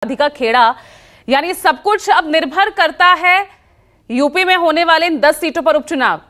राधिका खेड़ा, यानी सब कुछ अब निर्भर करता है यूपी में होने वाले इन 10 सीटों पर उपचुनाव।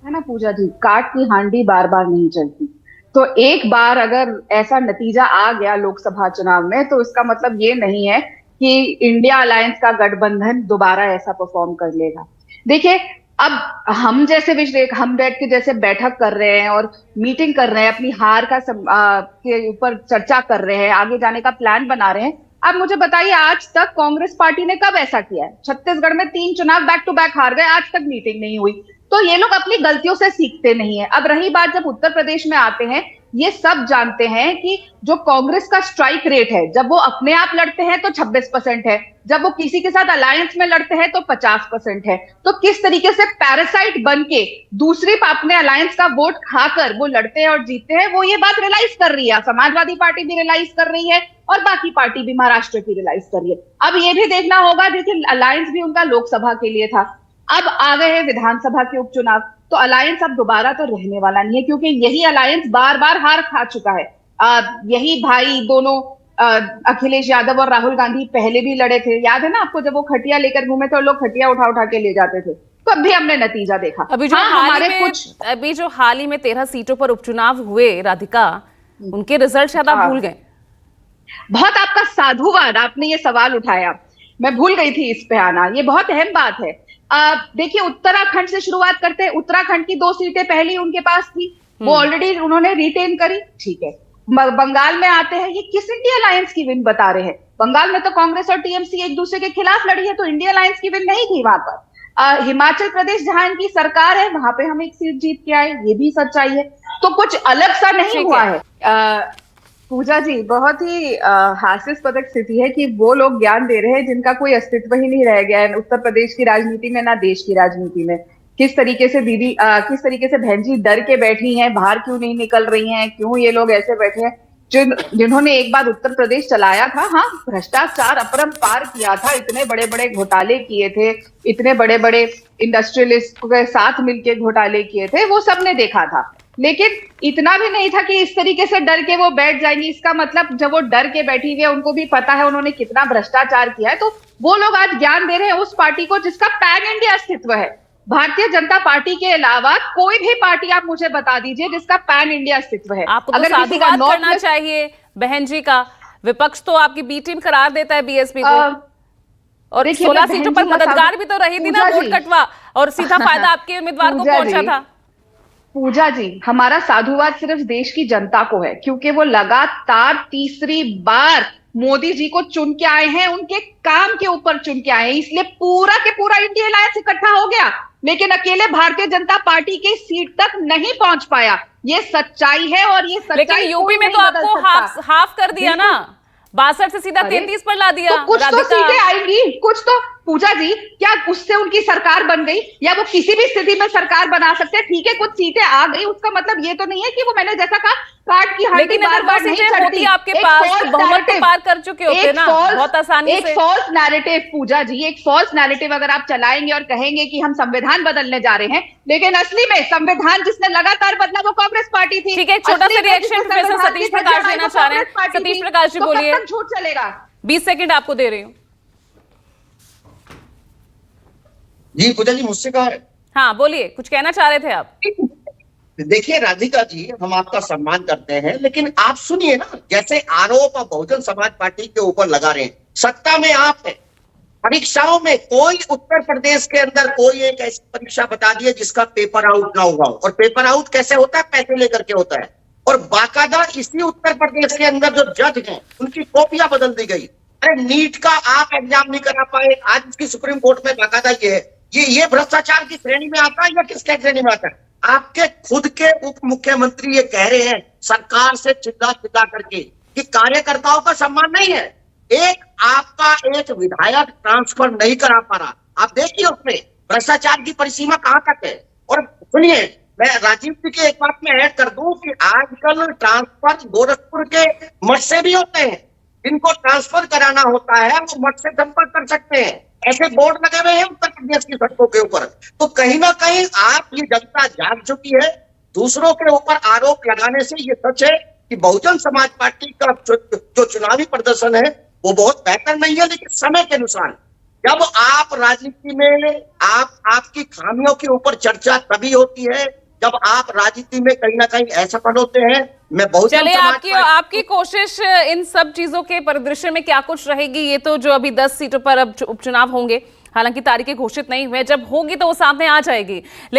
है ना पूजा जी, काट की हांडी बार बार नहीं चलती। तो एक बार अगर ऐसा नतीजा आ गया लोकसभा चुनाव में, तो इसका मतलब ये नहीं है कि इंडिया अलायंस का गठबंधन दोबारा ऐसा परफॉर्म कर लेगा। देखिए, अब हम जैसे हम बैठ के जैसे बैठक कर रहे हैं और मीटिंग कर रहे हैं, अपनी हार के ऊपर चर्चा कर रहे हैं, आगे जाने का प्लान बना रहे हैं। अब मुझे बताइए, आज तक कांग्रेस पार्टी ने कब ऐसा किया है? छत्तीसगढ़ में 3 चुनाव बैक टू बैक हार गए, आज तक मीटिंग नहीं हुई। तो ये लोग अपनी गलतियों से सीखते नहीं है। अब रही बात, जब उत्तर प्रदेश में आते हैं, ये सब जानते हैं कि जो कांग्रेस का स्ट्राइक रेट है, जब वो अपने आप लड़ते हैं तो 26% है, जब वो किसी के साथ अलायंस में लड़ते हैं तो 50% है। तो किस तरीके से पैरासाइट बन के दूसरी अपने अलायंस का वोट खाकर वो लड़ते हैं और जीतते हैं, वो ये बात रियलाइज कर रही है। समाजवादी पार्टी भी रियलाइज कर रही है और बाकी पार्टी भी महाराष्ट्र की रियलाइज कर रही है। अब ये भी देखना होगा, देखिए अलायंस भी उनका लोकसभा के लिए था, अब आ गए हैं विधानसभा के उपचुनाव, तो अलायंस अब दोबारा तो रहने वाला नहीं है, क्योंकि यही अलायंस बार बार हार खा चुका है। यही भाई दोनों अखिलेश यादव और राहुल गांधी पहले भी लड़े थे, याद है ना आपको? जब वो खटिया लेकर घूमे थे और लोग खटिया उठा उठा के ले जाते थे, तो अब भी हमने नतीजा देखा। अभी जो हाल ही में 13 सीटों पर उपचुनाव हुए राधिका, उनके रिजल्ट शायद आप भूल गए। बहुत आपका साधुवाद, आपने ये सवाल उठाया, मैं भूल गई थी इस पे आना, ये बहुत अहम बात है। देखिए, उत्तराखंड से शुरुआत करते हैं। उत्तराखंड की 2 सीटें पहली उनके पास थी, वो ऑलरेडी उन्होंने रिटेन करी, ठीक है। बंगाल में आते हैं, ये किस इंडिया अलायंस की विन बता रहे हैं? बंगाल में तो कांग्रेस और टीएमसी एक दूसरे के खिलाफ लड़ी है, तो इंडिया अलायंस की विन नहीं थी वहां पर। हिमाचल प्रदेश जहां इनकी सरकार है, वहां पे हम एक सीट जीत के आए, ये भी सच्चाई है। तो कुछ अलग सा नहीं हुआ है। पूजा जी, बहुत ही हास्यास्पद स्थिति है कि वो लोग ज्ञान दे रहे हैं जिनका कोई अस्तित्व ही नहीं रह गया है उत्तर प्रदेश की राजनीति में, ना देश की राजनीति में। किस तरीके से दीदी, किस तरीके से बहन जी डर के बैठी हैं, बाहर क्यों नहीं निकल रही हैं, क्यों ये लोग ऐसे बैठे हैं? जिन्होंने एक बार उत्तर प्रदेश चलाया था, हाँ, भ्रष्टाचार अपरंपार किया था, इतने बड़े बड़े घोटाले किए थे, इतने बड़े बड़े इंडस्ट्रियलिस्ट के साथ मिलके घोटाले किए थे, वो सबने देखा था। लेकिन इतना भी नहीं था कि इस तरीके से डर के वो बैठ जाएंगी। इसका मतलब जब वो डर के बैठी हुई है, उनको भी पता है उन्होंने कितना भ्रष्टाचार किया है, तो वो लोग आज ज्ञान दे रहे हैं उस पार्टी को जिसका पैन इंडिया अस्तित्व है। भारतीय जनता पार्टी के अलावा कोई भी पार्टी आप मुझे बता दीजिए जिसका पैन इंडिया अस्तित्व है। आपको तो साधुवाद करना चाहिए बहन जी का। विपक्ष तो आपकी बी टीम करार देता है बीएसपी को, और 16 सीटों पर मददगार भी तो रही थी ना वोट कटवा, और सीधा फायदा आपके उम्मीदवार को पहुंचा था। पूजा जी, हमारा साधुवाद सिर्फ देश की जनता को है, क्योंकि वो लगातार तीसरी बार मोदी जी को चुन के आए हैं, उनके काम के ऊपर चुन के आए हैं, इसलिए पूरा के पूरा इंडिया अलायंस इकट्ठा हो गया, लेकिन अकेले भारतीय जनता पार्टी की सीट तक नहीं पहुंच पाया। ये सच्चाई है, और ये सच्चाई लेकिन यूपी में तो आपको हाफ कर दिया ना, 62 से सीधा 33 पर ला दिया। तो कुछ तो सीटें आएंगी, कुछ तो। पूजा जी, क्या उससे उनकी सरकार बन गई? या वो किसी भी स्थिति में सरकार बना सकते हैं? ठीक है, कुछ सीटें आ गई, उसका मतलब ये तो नहीं है कि वो, मैंने जैसा कहा, काट की हांडी बार बार नहीं चढ़ती। आपके पास बहुमत तो पार कर चुके होते ना बहुत आसानी से। एक फॉल्स नैरेटिव पूजा जी, एक फॉल्स नैरेटिव अगर आप चलाएंगे और कहेंगे कि हम संविधान बदलने जा रहे हैं, लेकिन असली में संविधान जिसने लगातार बदला वो कांग्रेस पार्टी थी। ठीक है, छोटा सा रिएक्शन प्रोफेसर सतीश प्रकाश देना चाह रहे हैं। सतीश प्रकाश जी बोलिए। झूठ चलेगा? 20 सेकंड आपको दे रही हूँ। जी पूजा जी, मुझसे कहा। हाँ बोलिए, कुछ कहना चाह रहे थे आप। देखिए राधिका जी, हम आपका सम्मान करते हैं, लेकिन आप सुनिए ना, जैसे आरोप बहुजन समाज पार्टी के ऊपर लगा रहे हैं, सत्ता में आप है, परीक्षाओं में कोई उत्तर प्रदेश के अंदर कोई एक ऐसी परीक्षा बता दिए जिसका पेपर आउट ना हुआ हो। और पेपर आउट कैसे होता है? पैसे लेकर के होता है। और बाकायदा इसी उत्तर प्रदेश के अंदर जो जज हैं, उनकी कॉपियां बदल दी गई। अरे नीट का आप एग्जाम नहीं करा पाए, आज इसकी सुप्रीम कोर्ट में बाकायदा ये है। ये भ्रष्टाचार की श्रेणी में आता है या किसके श्रेणी में आता है? आपके खुद के उप मुख्यमंत्री ये कह रहे हैं सरकार से चिल्ला चिल्ला करके कि कार्यकर्ताओं का सम्मान नहीं है। एक आपका एक विधायक ट्रांसफर नहीं करा पा रहा, आप देखिए उसमें भ्रष्टाचार की परिसीमा कहां तक है। और सुनिए, मैं राजीव जी की एक बात में ऐड कर दूं कि आजकल ट्रांसफर गोरखपुर के मठ से भी होते हैं। जिनको ट्रांसफर कराना होता है वो मठ से संपर्क कर सकते हैं। ऐसे बोर्ड लगे हुए हैं उत्तर प्रदेश की सड़कों के ऊपर। तो कहीं ना कहीं आप ये जनता जाग चुकी है। दूसरों के ऊपर आरोप लगाने से ये सच है कि बहुजन समाज पार्टी का जो चुनावी प्रदर्शन है वो बहुत बेहतर नहीं है, लेकिन समय के अनुसार जब आप राजनीति में आपकी खामियों के ऊपर चर्चा तभी होती है जब आप राजनीति में कहीं ना कहीं असफल होते हैं। मैं बहुजन चलिए, समाज आपकी कोशिश इन सब चीजों के परिदृश्य में क्या कुछ रहेगी, ये तो जो अभी 10 सीटों पर अब उपचुनाव होंगे, हालांकि तारीखें घोषित नहीं हुए, जब होगी तो वो सामने आ जाएगी।